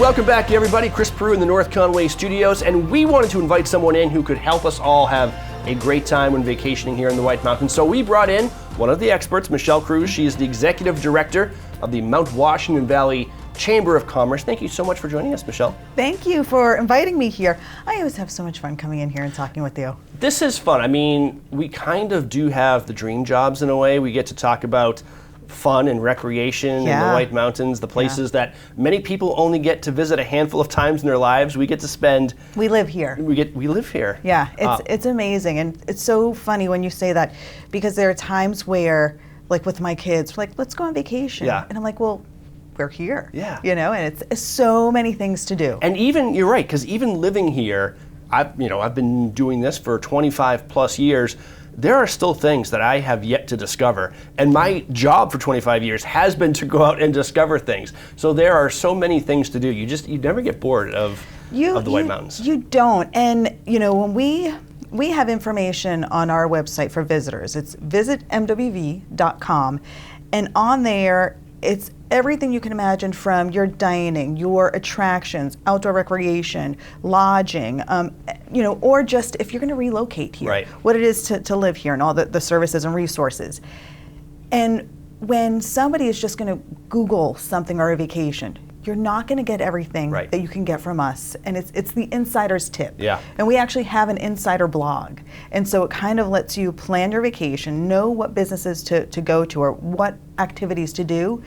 welcome back, everybody. Chris Proulx in the North Conway studios, and we wanted to invite someone in who could help us all have a great time when vacationing here in the White Mountains. So we brought in one of the experts, Michelle Cruz. She is the Executive Director of the Mount Washington Valley Chamber of Commerce. Thank you so much for joining us, Michelle. Thank you for inviting me here. I always have so much fun coming in here and talking with you. This is fun. I mean, we kind of do have the dream jobs in a way. We get to talk about fun and recreation in the White Mountains, the places that many people only get to visit a handful of times in their lives. We get to spend. We live here. We live here. Yeah, it's amazing, and it's so funny when you say that, because there are times where, like with my kids, like, let's go on vacation, and I'm like, well, we're here. You know, and it's so many things to do. And even, you're right, because even living here, I've been doing this for 25 plus years. There are still things that I have yet to discover. And my job for 25 years has been to go out and discover things. So there are so many things to do. You never get bored of the White Mountains. You don't. And when we have information on our website for visitors. It's visitmwv.com. And on there, it's everything you can imagine, from your dining, your attractions, outdoor recreation, lodging, or just if you're going to relocate here, what it is to live here and all the services and resources. And when somebody is just going to Google something or a vacation, you're not going to get everything that you can get from us. And it's the insider's tip. And we actually have an insider blog. And so it kind of lets you plan your vacation, know what businesses to go to or what activities to do,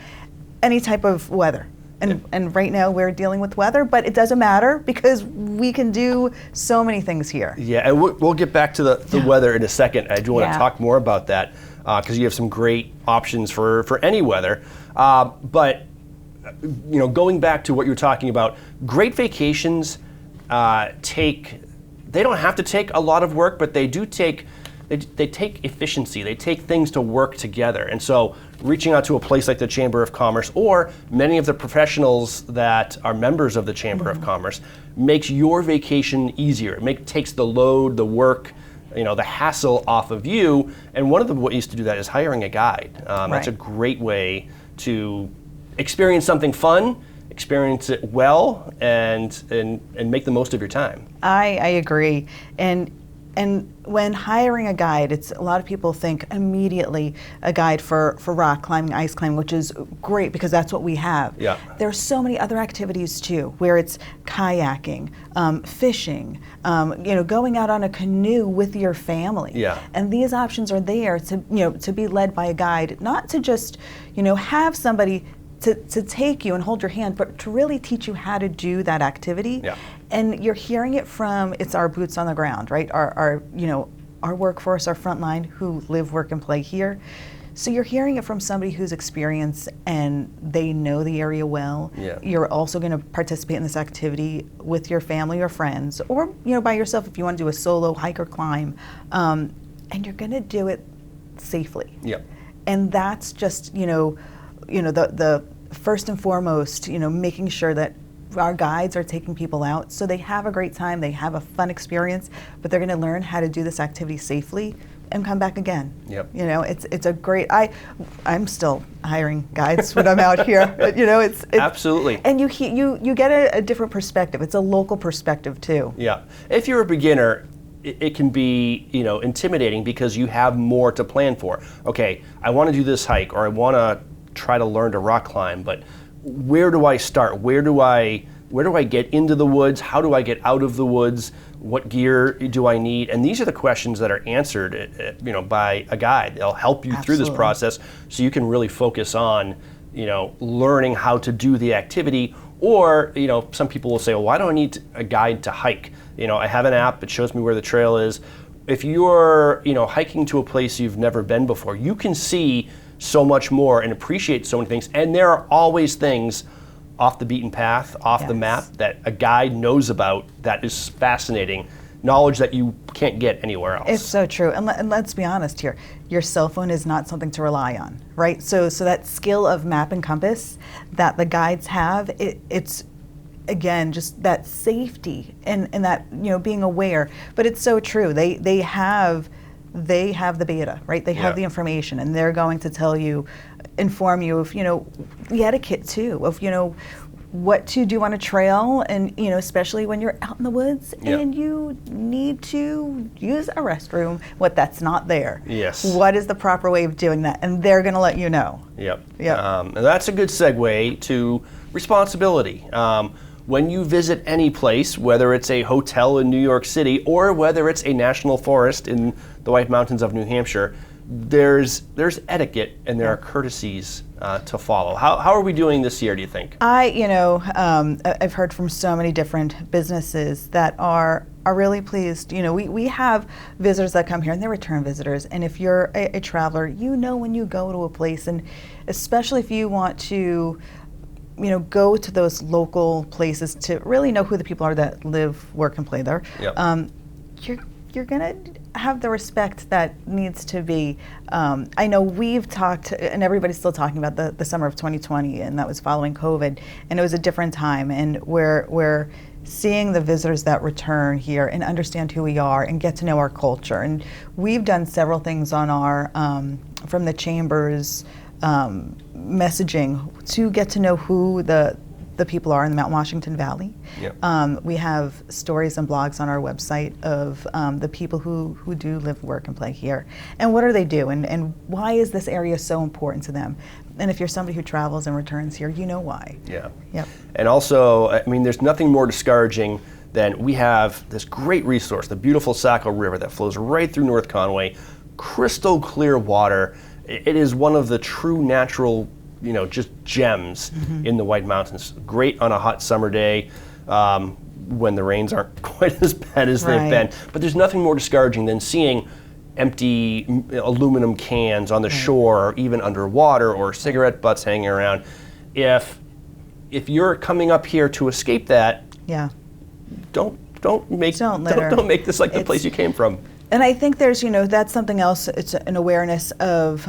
any type of weather. And right now we're dealing with weather, but it doesn't matter because we can do so many things here. Yeah, and we'll get back to the weather in a second. I do want to talk more about that because you have some great options for any weather. But going back to what you were talking about, great vacations they don't have to take a lot of work, but they do take efficiency. They take things to work together. And so reaching out to a place like the Chamber of Commerce or many of the professionals that are members of the Chamber of Commerce makes your vacation easier. It takes the load, the work, the hassle off of you. And one of the ways to do that is hiring a guide. That's a great way to experience something fun, experience it well, and make the most of your time. I agree. And when hiring a guide, a lot of people think immediately a guide for rock climbing, ice climbing, which is great because that's what we have. There are so many other activities too, where it's kayaking, fishing, going out on a canoe with your family. And these options are there to be led by a guide, not to just have somebody to take you and hold your hand, but to really teach you how to do that activity. And you're hearing it from, it's our boots on the ground, right? Our workforce, our frontline who live, work, and play here. So you're hearing it from somebody who's experienced and they know the area well. You're also going to participate in this activity with your family or friends, or by yourself if you want to do a solo hike or climb, and you're going to do it safely. And that's just the first and foremost, making sure that our guides are taking people out so they have a great time, they have a fun experience, but they're going to learn how to do this activity safely and come back again. It's a great. I'm still hiring guides when I'm out here. It's absolutely. And you get a different perspective. It's a local perspective too. If you're a beginner, it can be intimidating because you have more to plan for. Okay, I want to do this hike, or I want to try to learn to rock climb, but where do I start? Where do I get into the woods? How do I get out of the woods? What gear do I need? And these are the questions that are answered, by a guide. They'll help you through this process, so you can really focus on, learning how to do the activity. Or, some people will say, well, why do I need a guide to hike? I have an app. It shows me where the trail is. If you're, hiking to a place you've never been before, you can see so much more and appreciate so many things. And there are always things off the beaten path, off the map, that a guide knows about that is fascinating. Knowledge that you can't get anywhere else. It's so true. And let's be honest here. Your cell phone is not something to rely on, right? So that skill of map and compass that the guides have, it's again, just that safety and that, being aware. But it's so true. They have the beta, right? They have the information, and they're going to inform you of, the etiquette too, of, what to do on a trail, and especially when you're out in the woods and you need to use a restroom, that's not there. Yes. What is the proper way of doing that? And they're going to let you know. Yep. And that's a good segue to responsibility. When you visit any place, whether it's a hotel in New York City or whether it's a national forest in the White Mountains of New Hampshire, there's etiquette and there are courtesies to follow. How are we doing this year, do you think? I've heard from so many different businesses that are really pleased. We have visitors that come here and they're return visitors. And if you're a traveler, when you go to a place, and especially if you want to go to those local places to really know who the people are that live, work, and play there. Yep. You're gonna have the respect that needs to be. I know we've talked, and everybody's still talking about the summer of 2020, and that was following COVID, and it was a different time, and we're seeing the visitors that return here and understand who we are and get to know our culture. And we've done several things on our from the Chamber's messaging to get to know who the people are in the Mount Washington Valley. Yep. We have stories and blogs on our website of the people who do live, work, and play here. And what do they do? And why is this area so important to them? And if you're somebody who travels and returns here, you know why. Yeah. Yep. And also, there's nothing more discouraging than we have this great resource, the beautiful Saco River that flows right through North Conway, crystal clear water. It is one of the true natural just gems in the White Mountains. Great on a hot summer day when the rains aren't quite as bad as they've been. But there's nothing more discouraging than seeing empty aluminum cans on the shore, or even underwater, or cigarette butts hanging around. If you're coming up here to escape that, don't make this like the place you came from. And I think there's, that's something else. It's an awareness of,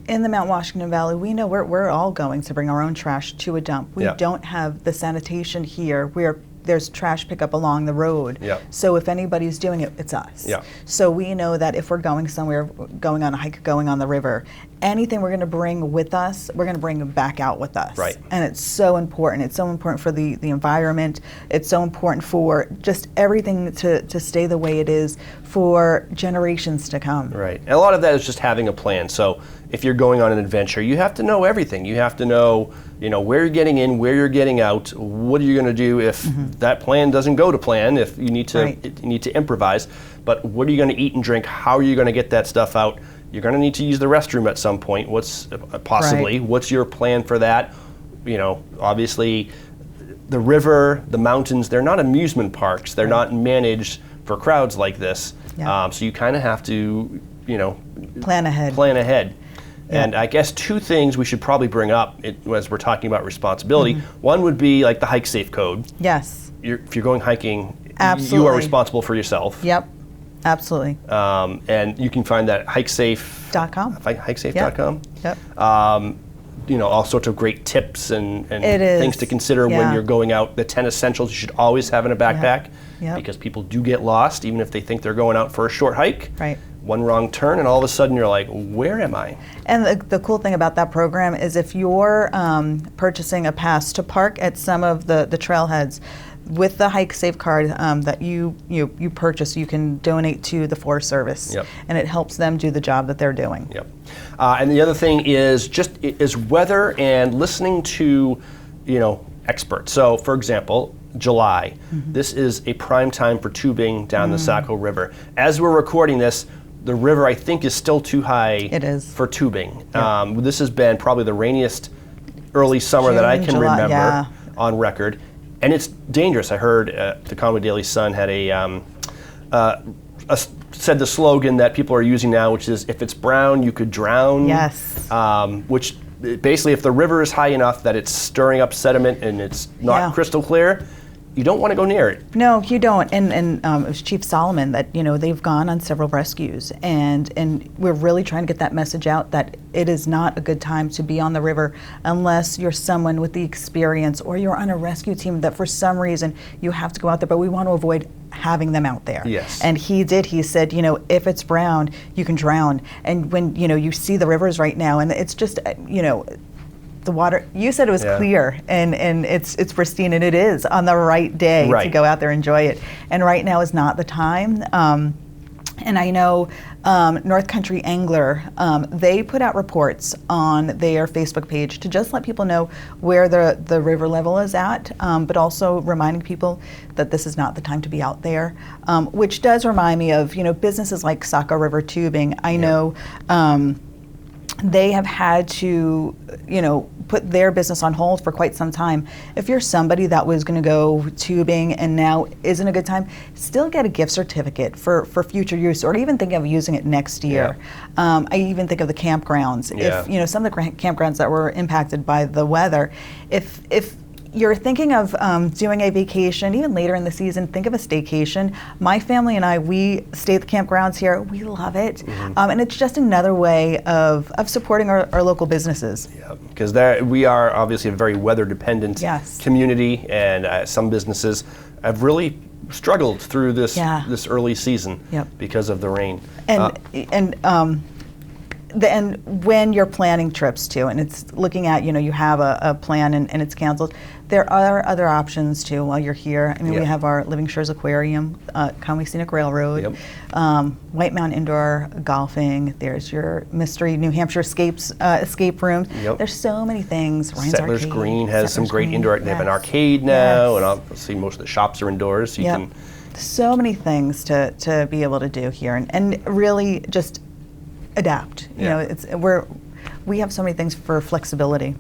in the Mount Washington Valley, we know we're all going to bring our own trash to a dump. We don't have the sanitation here where there's trash pickup along the road. So if anybody's doing it, it's us. So we know that if we're going somewhere, going on a hike, going on the river, anything we're going to bring with us, we're going to bring back out with us. Right. And it's so important. It's so important for the environment. It's so important for just everything to stay the way it is for generations to come. Right. And a lot of that is just having a plan. So if you're going on an adventure, you have to know everything. You have to know, where you're getting in, where you're getting out. What are you going to do if that plan doesn't go to plan? If you need to improvise. But what are you going to eat and drink? How are you going to get that stuff out? You're going to need to use the restroom at some point. What's your plan for that? Obviously, the river, the mountains, they're not amusement parks. They're not managed for crowds like this. So you kind of have to, plan ahead. And I guess two things we should probably bring up as we're talking about responsibility. One would be like the Hike Safe Code. Yes. If you're going hiking, Absolutely. you are responsible for yourself. Yep. Absolutely. And you can find that at hikesafe.com. Hikesafe.com. Yep. All sorts of great tips and things to consider when you're going out. The 10 essentials you should always have in a backpack because people do get lost, even if they think they're going out for a short hike. Right. One wrong turn, and all of a sudden you're like, where am I? And the cool thing about that program is if you're purchasing a pass to park at some of the trailheads, with the Hike Safe card that you purchase, you can donate to the Forest Service, and it helps them do the job that they're doing. Yep. And the other thing is weather and listening to, experts. So, for example, July. This is a prime time for tubing down the Saco River. As we're recording this, the river, I think, is still too high for tubing. This has been probably the rainiest early summer that I can remember on record. And it's dangerous. I heard the Conway Daily Sun had said the slogan that people are using now, which is, if it's brown, you could drown. Yes. Which basically, if the river is high enough that it's stirring up sediment and it's not crystal clear, you don't want to go near it. No, you don't. And it was Chief Solomon that, they've gone on several rescues, and we're really trying to get that message out that it is not a good time to be on the river unless you're someone with the experience or you're on a rescue team that for some reason you have to go out there, but we want to avoid having them out there. Yes. And he said, if it's brown, you can drown. And when, you see the rivers right now, and it's just, the water, you said it was clear and it's pristine, and it is on the right day to go out there and enjoy it. And right now is not the time. And I know North Country Angler, they put out reports on their Facebook page to just let people know where the river level is at, but also reminding people that this is not the time to be out there, which does remind me of, businesses like Saco River Tubing. I know they have had to, put their business on hold for quite some time. If you're somebody that was going to go tubing and now isn't a good time, still get a gift certificate for future use, or even think of using it next year. I even think of the campgrounds. If some of the campgrounds that were impacted by the weather, if you're thinking of doing a vacation, even later in the season, think of a staycation. My family and I, we stay at the campgrounds here. We love it. And it's just another way of supporting our local businesses. Yeah, because we are obviously a very weather-dependent community, and some businesses have really struggled through this early season because of the rain. And when you're planning trips too, and it's looking at, you have a plan and it's canceled, there are other options too while you're here. I mean, we have our Living Shores Aquarium, Conway Scenic Railroad, White Mountain Indoor Golfing, there's your Mystery New Hampshire escape room. There's so many things. Ryan's Settlers Arcade, Green has some great indoor, they have an arcade now, and obviously most of the shops are indoors, so you can. So many things to be able to do here, and really just adapt. We have so many things for flexibility.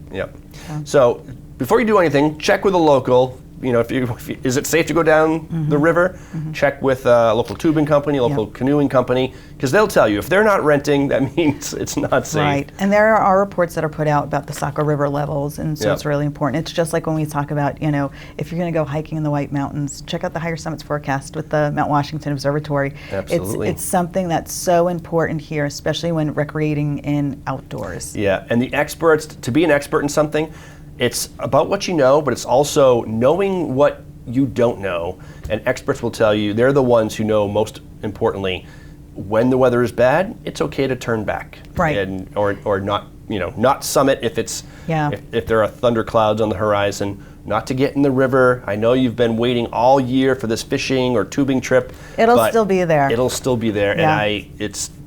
So before you do anything, check with a local. Is it safe to go down the river? Check with a local tubing company, a local canoeing company, because they'll tell you if they're not renting, that means it's not safe. Right, and there are reports that are put out about the Saco River levels, and so it's really important. It's just like when we talk about, if you're going to go hiking in the White Mountains, check out the Higher Summits forecast with the Mount Washington Observatory. Absolutely. It's something that's so important here, especially when recreating in outdoors. Yeah, and the experts, to be an expert in something, it's about what you know, but it's also knowing what you don't know. And experts will tell you, they're the ones who know, most importantly, when the weather is bad, it's okay to turn back. Right. Or not, not summit if it's if there are thunderclouds on the horizon, not to get in the river. I know you've been waiting all year for this fishing or tubing trip. It'll still be there. It'll still be there, and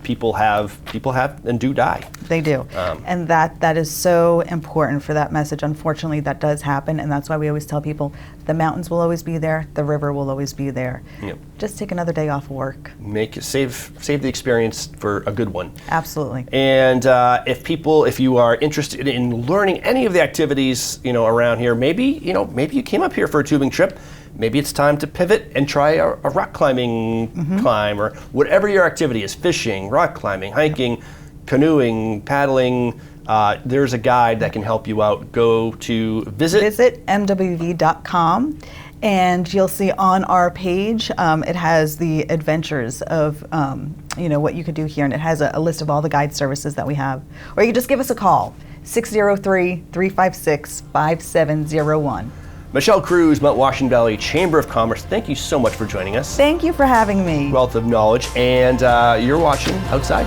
people have and do die. They do, and that is so important for that message. Unfortunately, that does happen, and that's why we always tell people the mountains will always be there, the river will always be there. Just take another day off of work. Save the experience for a good one. Absolutely. And if you are interested in learning any of the activities around here, maybe you came up here for a tubing trip. Maybe it's time to pivot and try a rock climbing climb, or whatever your activity is, fishing, rock climbing, hiking, canoeing, paddling. There's a guide that can help you out. Go to visit mwv.com, and you'll see on our page, it has the adventures of what you could do here, and it has a list of all the guide services that we have. Or you can just give us a call, 603-356-5701. Michelle Cruz, Mount Washington Valley Chamber of Commerce, thank you so much for joining us. Thank you for having me. Wealth of knowledge, and you're watching Outside.